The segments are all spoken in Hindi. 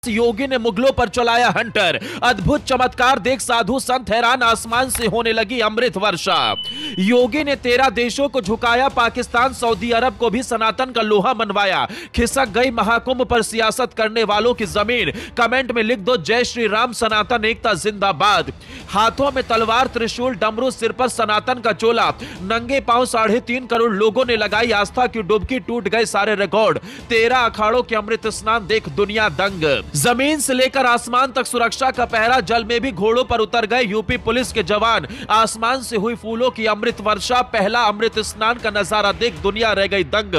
योगी ने मुगलों पर चलाया हंटर, अद्भुत चमत्कार देख साधु संत हैरान, आसमान से होने लगी अमृत वर्षा। योगी ने 13 देशों को झुकाया, पाकिस्तान सऊदी अरब को भी सनातन का लोहा मनवाया। खिसक गई महाकुंभ पर सियासत करने वालों की जमीन। कमेंट में लिख दो जय श्री राम, सनातन एकता जिंदाबाद। हाथों में तलवार, त्रिशूल, डमरू, सिर पर सनातन का चोला, नंगे पांव 3.5 करोड़ लोगों ने लगाई आस्था की डुबकी, टूट गए सारे रिकॉर्ड। 13 अखाड़ों के अमृत स्नान देख दुनिया दंग। जमीन से लेकर आसमान तक सुरक्षा का पहरा, जल में भी घोड़ों पर उतर गए यूपी पुलिस के जवान। आसमान से हुई फूलों की अमृत वर्षा, पहला अमृत स्नान का नजारा देख दुनिया रह गई दंग।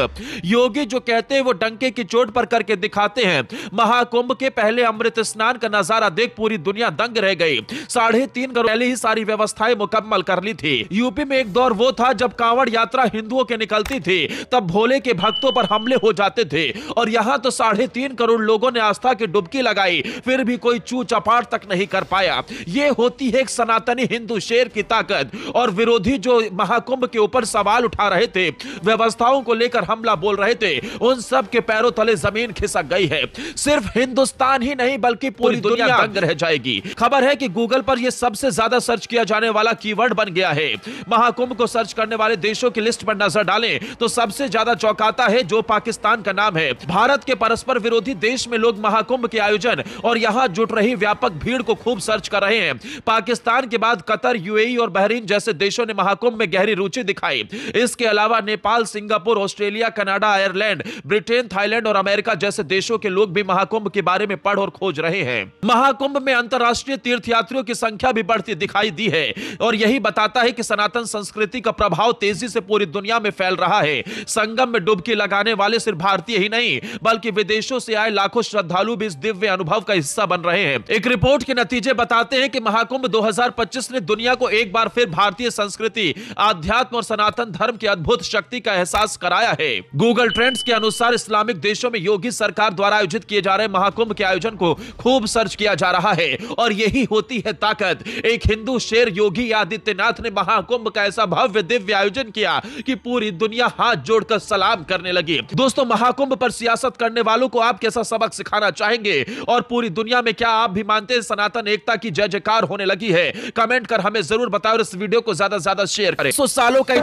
योगी जो कहते हैं वो डंके की चोट पर करके दिखाते हैं। महाकुंभ के पहले अमृत स्नान का नजारा देख पूरी दुनिया दंग रह गई। 3.5 करोड़ पहले ही सारी व्यवस्थाएं मुकम्मल कर ली थी। यूपी में एक दौर वो था जब कांवड़ यात्रा हिंदुओं के निकलती थी, तब भोले के भक्तों पर हमले हो जाते थे, और यहां तो 3.5 करोड़ लोगों ने आस्था की डुबकी लगाई, फिर भी कोई चू चपाट तक नहीं कर पाया। यह होती है एक सनातनी हिंदू शेर की ताकत। और विरोधी जो महाकुंभ के ऊपर सवाल उठा रहे थे, व्यवस्थाओं को लेकर हमला बोल रहे थे, उन सब के पैरों तले जमीन खिसक गई है। सिर्फ हिंदुस्तान ही नहीं बल्कि पूरी दुनिया दंग रह जाएगी। खबर है कि गूगल पर यह सबसे ज्यादा सर्च किया जाने वाला कीवर्ड बन गया है। महाकुंभ को सर्च करने वाले देशों की लिस्ट पर नजर डालें तो सबसे ज्यादा चौंकाता है जो पाकिस्तान का नाम है। भारत के परस्पर विरोधी देश में लोग महाकुंभ के आयोजन और यहां जुट रही व्यापक भीड़ को खूब सर्च कर रहे हैं। पाकिस्तान के बाद कतर, यूएई और बहरीन जैसे देशों ने महाकुंभ में गहरी रुचि दिखाई। इसके अलावा Nepal, Singapore, Australia, Canada, Ireland, Britain, Thailand और अमेरिका जैसे देशों के लोग भी महाकुंभ के बारे में पढ़ और खोज रहे हैं। महाकुंभ में अंतर्राष्ट्रीय तीर्थयात्रियों की संख्या भी बढ़ती दिखाई दी है, और यही बताता है कि सनातन संस्कृति का प्रभाव तेजी से पूरी दुनिया में फैल रहा है। संगम में डुबकी लगाने वाले सिर्फ भारतीय ही नहीं बल्कि विदेशों से आए लाखों श्रद्धालु भी इस दिव्य अनुभव का हिस्सा बन रहे हैं। एक रिपोर्ट के नतीजे बताते हैं कि महाकुंभ 2025 ने दुनिया को एक बार फिर भारतीय संस्कृति, आध्यात्म और सनातन धर्म की अद्भुत शक्ति का एहसास कराया है। गूगल ट्रेंड्स के अनुसार इस्लामिक देशों में योगी सरकार द्वारा आयोजित किए जा रहे महाकुंभ के आयोजन को खूब सर्च किया जा रहा है, और यही होती है ताकत। एक हिंदू शेर योगी आदित्यनाथ ने महाकुंभ का ऐसा भव्य दिव्य आयोजन किया कि पूरी दुनिया हाथ जोड़कर सलाम करने लगी। दोस्तों, महाकुंभ पर सियासत करने वालों को आप कैसा सबक सिखाना चाहेंगे, और पूरी दुनिया में क्या आप भी मानते हैं सनातन एकता की जय जयकार होने लगी है? कमेंट कर हमें जरूर बताएं और इस वीडियो को ज्यादा से ज्यादा शेयर करें। 100 सालों का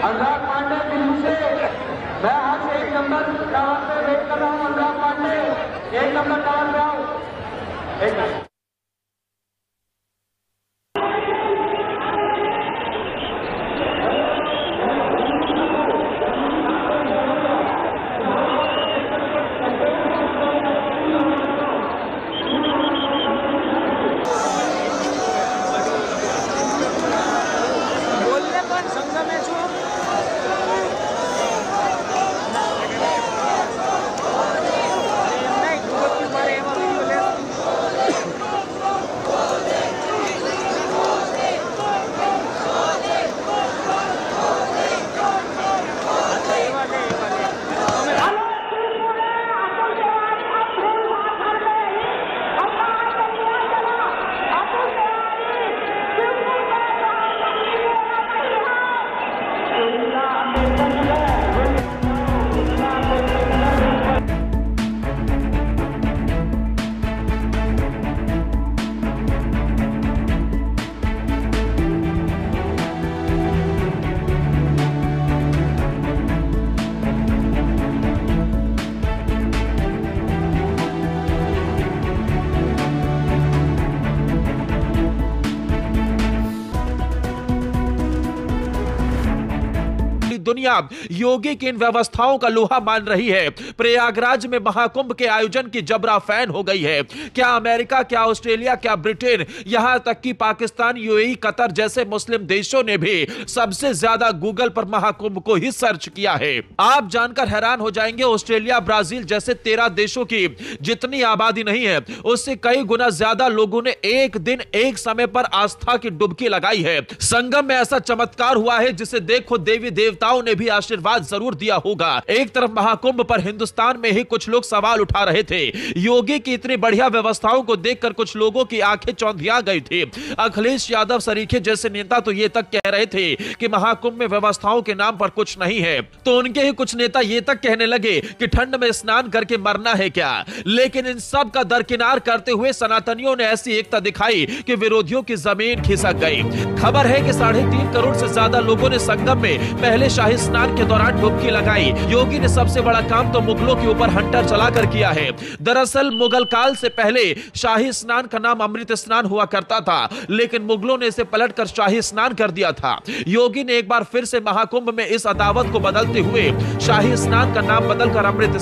अनुराग पांडे दिल्ली से, मैं आज 1 नंबर टावर पे वेट कर रहा हूँ। अनुराग पांडे 1 नंबर टावर पे आओ। दुनिया योगी की इन व्यवस्थाओं का लोहा मान रही है। प्रयागराज में महाकुंभ के आयोजन की जबरा फैन हो गई है। क्या अमेरिका, क्या ऑस्ट्रेलिया, क्या ब्रिटेन, यहां तक कि पाकिस्तान, यूएई, कतर जैसे मुस्लिम देशों ने भी सबसे ज्यादा गूगल पर महाकुंभ को ही सर्च किया है। आप जानकर हैरान हो जाएंगे, ऑस्ट्रेलिया, ब्राजील जैसे 13 देशों की जितनी आबादी नहीं है, उससे कई गुना ज्यादा लोगों ने एक दिन एक समय पर आस्था की डुबकी लगाई है। संगम में ऐसा चमत्कार हुआ है जिसे देखो देवी देवताओं नेताओं ने भी आशीर्वाद जरूर दिया होगा। एक तरफ महाकुंभ पर हिंदुस्तान में ही कुछ लोग सवाल उठा रहे थे। योगी की इतनी बढ़िया व्यवस्थाओं को देखकर कुछ लोगों की आंखें चौंधिया गई थी। अखिलेश यादव सरीखे जैसे नेता तो ये तक कह रहे थे कि महाकुंभ में व्यवस्थाओं के नाम पर कुछ नहीं है, तो उनके ही कुछ नेता ये तक कहने लगे कि ठंड में स्नान करके मरना है क्या। लेकिन इन सब का दरकिनार करते हुए सनातनियों ने ऐसी एकता दिखाई कि विरोधियों की जमीन खिसक गई। खबर है कि 3.5 करोड़ से ज्यादा लोगों ने संगम में पहले शाही स्नान के दौरान डुबकी लगाई। योगी ने सबसे बड़ा काम तो मुगलों के ऊपर हंटर चलाकर किया है। दरअसल मुगल काल से पहले शाही स्नान का नाम अमृत स्नान हुआ करता था, लेकिन मुगलों ने इसे पलटकर शाही स्नान कर दिया था। योगी ने एक बार फिर से महाकुंभ में इस अदावत को बदलते हुए शाही स्नान का नाम बदलकर अमृत